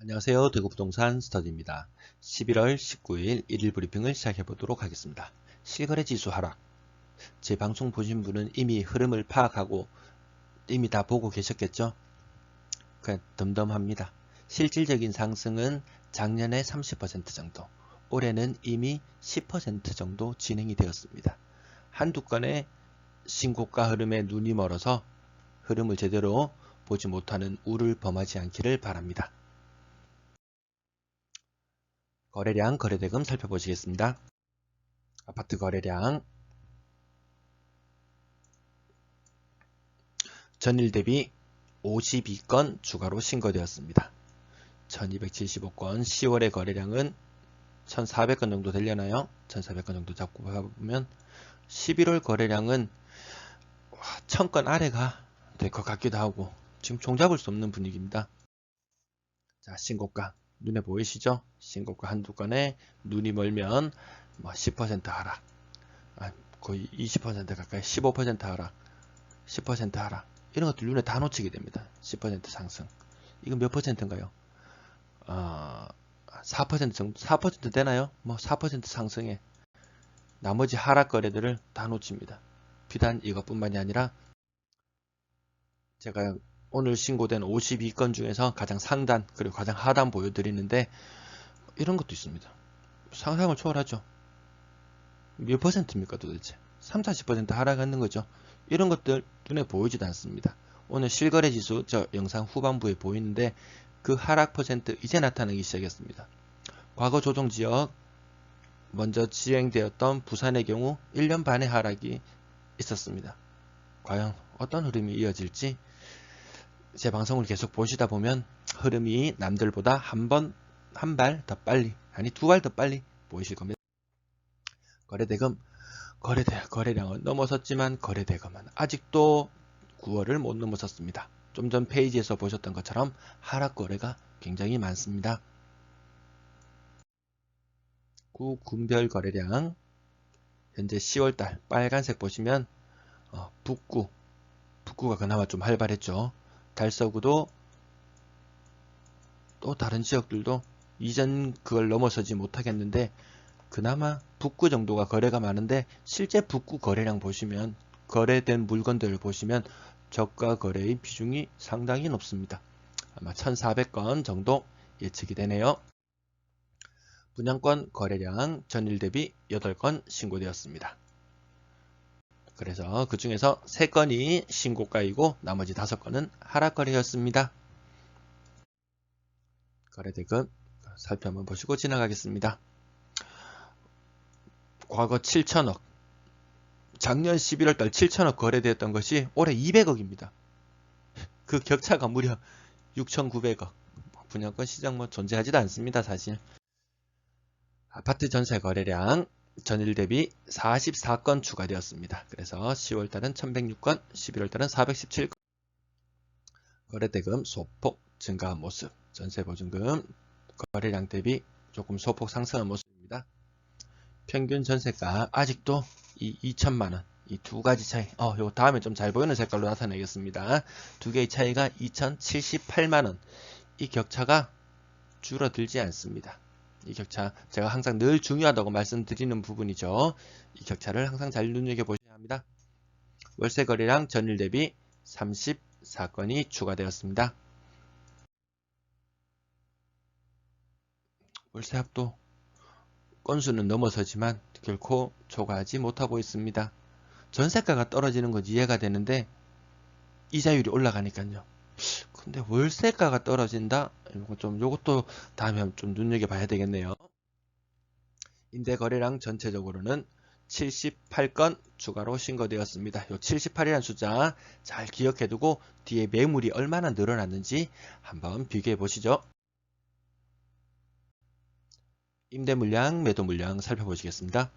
안녕하세요. 대구부동산 스터디입니다. 11월 19일 1일 브리핑을 시작해 보도록 하겠습니다. 실거래 지수 하락. 제 방송 보신 분은 이미 흐름을 파악하고 이미 다 보고 계셨겠죠? 그냥 덤덤합니다. 실질적인 상승은 작년에 30% 정도, 올해는 이미 10% 정도 진행이 되었습니다. 한두 건의 신고가 흐름에 눈이 멀어서 흐름을 제대로 보지 못하는 우를 범하지 않기를 바랍니다. 거래량, 거래대금 살펴보시겠습니다. 아파트 거래량 전일 대비 52건 추가로 신고되었습니다. 1275건 10월의 거래량은 1400건 정도 되려나요? 1400건 정도 잡고 보면 11월 거래량은 1000건 아래가 될 것 같기도 하고 지금 종잡을 수 없는 분위기입니다. 자, 신고가 눈에 보이시죠? 신고가 한두 건에 눈이 멀면 10% 하락, 거의 20% 가까이 15% 하락, 10% 하락, 이런 것들 눈에 다 놓치게 됩니다. 10% 상승. 이건 몇 퍼센트인가요? 4% 정도, 4% 되나요? 4% 상승에 나머지 하락 거래들을 다 놓칩니다. 비단 이것뿐만이 아니라 제가 오늘 신고된 52건 중에서 가장 상단 그리고 가장 하단 보여드리는데 이런 것도 있습니다. 상상을 초월하죠. 몇 퍼센트입니까 도대체? 3, 40% 하락하는 거죠. 이런 것들 눈에 보이지도 않습니다. 오늘 실거래 지수 저 영상 후반부에 보이는데 그 하락 퍼센트 이제 나타나기 시작했습니다. 과거 조정 지역 먼저 진행되었던 부산의 경우 1년 반의 하락이 있었습니다. 과연 어떤 흐름이 이어질지 제 방송을 계속 보시다 보면 흐름이 남들보다 한 발 더 빨리, 아니 두 발 더 빨리 보이실 겁니다. 거래대금, 거래량은 넘어섰지만 거래대금은 아직도 9월을 못 넘어섰습니다. 좀 전 페이지에서 보셨던 것처럼 하락 거래가 굉장히 많습니다. 구군별 거래량 현재 10월달 빨간색 보시면 북구가 그나마 좀 활발했죠. 달서구도 또 다른 지역들도 이전 그걸 넘어서지 못하겠는데 그나마 북구 정도가 거래가 많은데 실제 북구 거래량 보시면 거래된 물건들을 보시면 저가 거래의 비중이 상당히 높습니다. 아마 1400건 정도 예측이 되네요. 분양권 거래량 전일 대비 8건 신고되었습니다. 그래서 그 중에서 3건이 신고가이고 나머지 5건은 하락거래였습니다. 거래대금 살펴 한번 보시고 지나가겠습니다. 과거 7천억, 작년 11월달 7천억 거래되었던 것이 올해 200억입니다. 그 격차가 무려 6,900억. 분양권 시장 존재하지도 않습니다, 사실. 아파트 전세 거래량 전일 대비 44건 추가되었습니다. 그래서 10월달은 1106건, 11월달은 417건. 거래대금 소폭 증가한 모습. 전세보증금 거래량 대비 조금 소폭 상승한 모습입니다. 평균 전세가 아직도 이 2천만원, 이 두 가지 차이, 요 다음에 좀 잘 보이는 색깔로 나타내겠습니다. 두 개의 차이가 2,078만원. 이 격차가 줄어들지 않습니다. 이 격차, 제가 항상 늘 중요하다고 말씀드리는 부분이죠. 이 격차를 항상 잘 눈여겨보셔야 합니다. 월세 거래량 전일 대비 34건이 추가되었습니다. 월세 합도 건수는 넘어서지만 결코 초과하지 못하고 있습니다. 전세가가 떨어지는 건 이해가 되는데 이자율이 올라가니까요. 근데 월세가가 떨어진다? 요것도 다음에 좀 눈여겨봐야 되겠네요. 임대거래량 전체적으로는 78건 추가로 신고되었습니다. 요 78이라는 숫자 잘 기억해두고 뒤에 매물이 얼마나 늘어났는지 한번 비교해 보시죠. 임대 물량, 매도 물량 살펴보시겠습니다.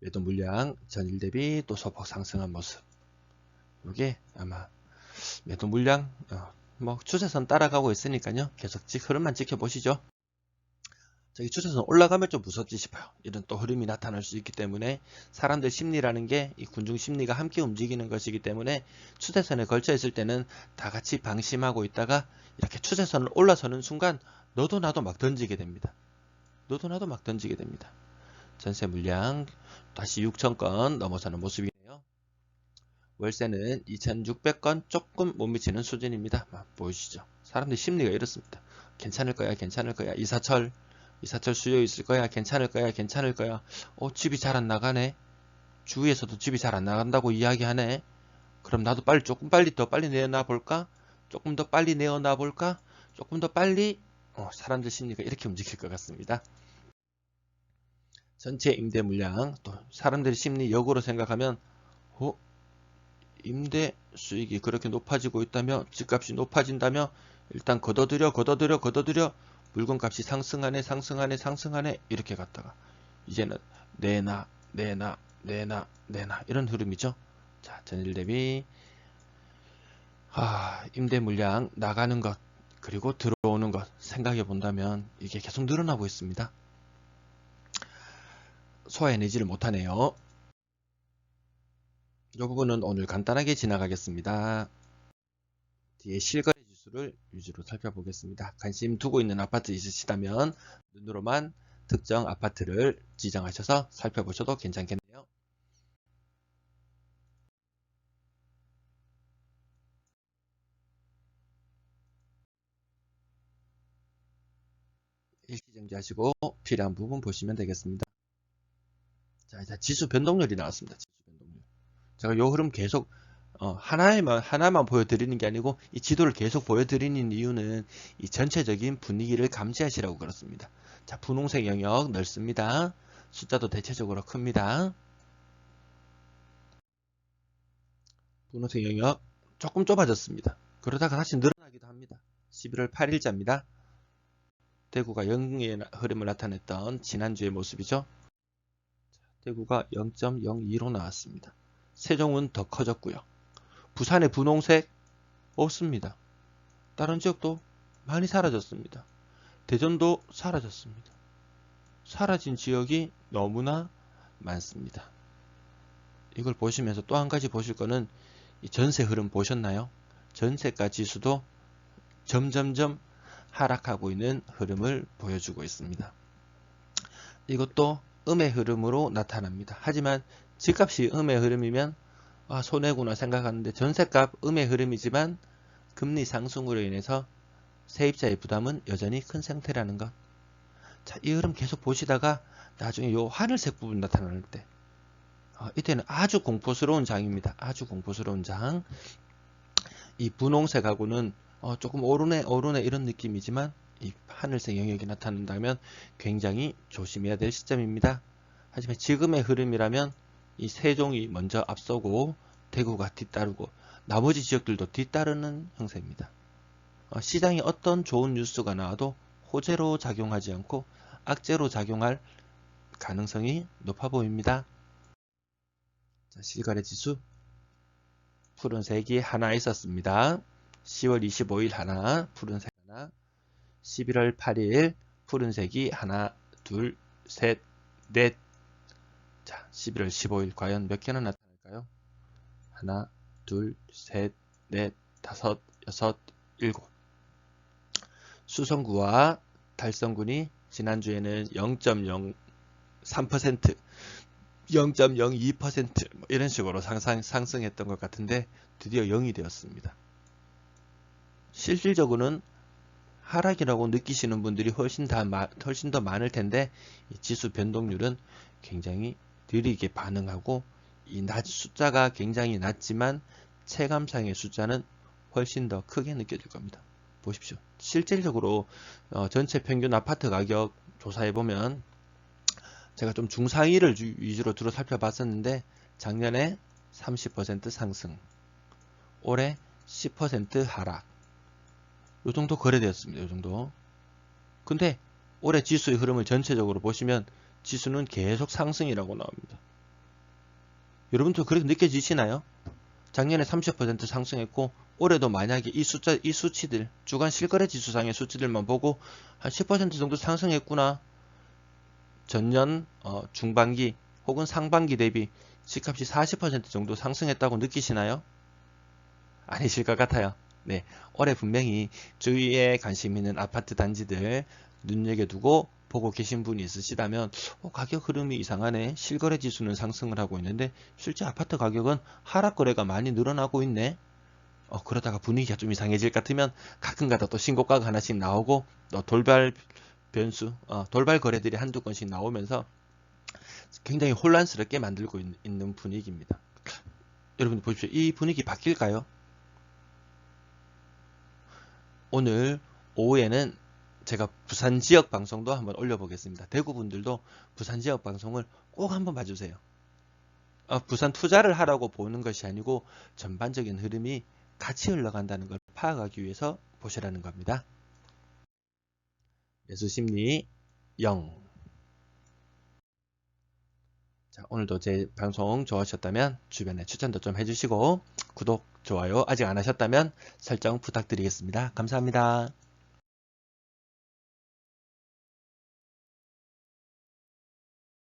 매도 물량 전일 대비 또 소폭 상승한 모습. 이게 아마 매도 물량 추세선 따라가고 있으니까요. 계속 흐름만 지켜보시죠. 저기 추세선 올라가면 좀 무섭지 싶어요. 이런 또 흐름이 나타날 수 있기 때문에 사람들 심리라는 게 이 군중 심리가 함께 움직이는 것이기 때문에 추세선에 걸쳐 있을 때는 다 같이 방심하고 있다가 이렇게 추세선을 올라서는 순간 너도 나도 막 던지게 됩니다. 너도 나도 막 던지게 됩니다. 전세 물량 다시 6,000건 넘어서는 모습이네요. 월세는 2,600건 조금 못 미치는 수준입니다. 보이시죠? 사람들 심리가 이렇습니다. 괜찮을 거야, 괜찮을 거야. 이사철 수요 있을 거야, 괜찮을 거야, 괜찮을 거야. 집이 잘 안 나가네. 주위에서도 집이 잘 안 나간다고 이야기하네. 그럼 나도 조금 더 빨리 내어놔 볼까? 조금 더 빨리 내어놔 볼까? 조금 더 빨리. 사람들 심리가 이렇게 움직일 것 같습니다. 전체 임대 물량, 또 사람들의 심리 역으로 생각하면, 임대 수익이 그렇게 높아지고 있다며, 집값이 높아진다며, 일단 걷어들여, 물건값이 상승하네, 이렇게 갔다가, 이제는 내놔, 이런 흐름이죠. 자, 전일 대비, 임대 물량 나가는 것, 그리고 들어오는 것 생각해 본다면, 이게 계속 늘어나고 있습니다. 소화해내지를 못하네요. 이 부분은 오늘 간단하게 지나가겠습니다. 뒤에 실거래 지수를 위주로 살펴보겠습니다. 관심 두고 있는 아파트 있으시다면 눈으로만 특정 아파트를 지정하셔서 살펴보셔도 괜찮겠네요. 일시정지하시고 필요한 부분 보시면 되겠습니다. 자, 지수 변동률이 나왔습니다. 지수 변동률. 제가 요 흐름 계속 하나만 보여드리는 게 아니고 이 지도를 계속 보여드리는 이유는 이 전체적인 분위기를 감지하시라고 그렇습니다. 자, 분홍색 영역 넓습니다. 숫자도 대체적으로 큽니다. 분홍색 영역 조금 좁아졌습니다. 그러다가 다시 늘어나기도 합니다. 11월 8일자입니다. 대구가 0의 흐름을 나타냈던 지난주의 모습이죠. 대구가 0.02로 나왔습니다. 세종은 더 커졌고요. 부산의 분홍색 없습니다. 다른 지역도 많이 사라졌습니다. 대전도 사라졌습니다. 사라진 지역이 너무나 많습니다. 이걸 보시면서 또 한 가지 보실 거는 이 전세 흐름 보셨나요? 전세가 지수도 점점점 하락하고 있는 흐름을 보여주고 있습니다. 이것도 음의 흐름으로 나타납니다. 하지만 집값이 음의 흐름이면 손해구나 생각하는데 전세값 음의 흐름이지만 금리 상승으로 인해서 세입자의 부담은 여전히 큰 상태라는 것. 자, 이 흐름 계속 보시다가 나중에 요 하늘색 부분 나타날 때 이때는 아주 공포스러운 장입니다. 아주 공포스러운 장. 이 분홍색하고는 조금 오르네 이런 느낌이지만 이 하늘색 영역이 나타난다면 굉장히 조심해야 될 시점입니다. 하지만 지금의 흐름이라면 이 세종이 먼저 앞서고 대구가 뒤따르고 나머지 지역들도 뒤따르는 형태입니다. 시장에 어떤 좋은 뉴스가 나와도 호재로 작용하지 않고 악재로 작용할 가능성이 높아 보입니다. 자, 실거래 지수 푸른색이 하나 있었습니다. 10월 25일 하나, 푸른색 하나, 11월 8일 푸른색이 하나, 둘, 셋, 넷. 자, 11월 15일 과연 몇 개나 나타날까요? 하나, 둘, 셋, 넷, 다섯, 여섯, 일곱. 수성구와 달성군이 지난주에는 0.03%, 0.02% 이런 식으로 상승했던 것 같은데 드디어 0이 되었습니다. 실질적으로는 하락이라고 느끼시는 분들이 훨씬 더 많을 텐데 이 지수 변동률은 굉장히 느리게 반응하고 이 숫자가 굉장히 낮지만 체감상의 숫자는 훨씬 더 크게 느껴질 겁니다. 보십시오. 실질적으로 전체 평균 아파트 가격 조사해보면 제가 좀 중상위를 위주로 두루 살펴봤었는데 작년에 30% 상승, 올해 10% 하락, 요 정도 거래되었습니다. 요 정도. 근데 올해 지수의 흐름을 전체적으로 보시면 지수는 계속 상승이라고 나옵니다. 여러분도 그렇게 느껴지시나요? 작년에 30% 상승했고 올해도 만약에 이 수치들 주간 실거래 지수상의 수치들만 보고 한 10% 정도 상승했구나, 전년 중반기 혹은 상반기 대비 집값이 40% 정도 상승했다고 느끼시나요? 아니실 것 같아요. 네, 올해 분명히 주위에 관심 있는 아파트 단지들 눈여겨두고 보고 계신 분이 있으시다면 가격 흐름이 이상하네. 실거래 지수는 상승을 하고 있는데 실제 아파트 가격은 하락 거래가 많이 늘어나고 있네. 그러다가 분위기가 좀 이상해질 것 같으면 가끔가다 또 신고가가 하나씩 나오고 또 돌발 변수, 돌발 거래들이 한두 건씩 나오면서 굉장히 혼란스럽게 만들고 있는 분위기입니다. 여러분 보십시오. 이 분위기 바뀔까요? 오늘 오후에는 제가 부산 지역 방송도 한번 올려보겠습니다. 대구 분들도 부산 지역 방송을 꼭 한번 봐주세요. 부산 투자를 하라고 보는 것이 아니고 전반적인 흐름이 같이 흘러간다는 걸 파악하기 위해서 보시라는 겁니다. 매수심리 0. 자, 오늘도 제 방송 좋아하셨다면 주변에 추천도 좀 해주시고 구독, 좋아요 아직 안 하셨다면 설정 부탁드리겠습니다. 감사합니다.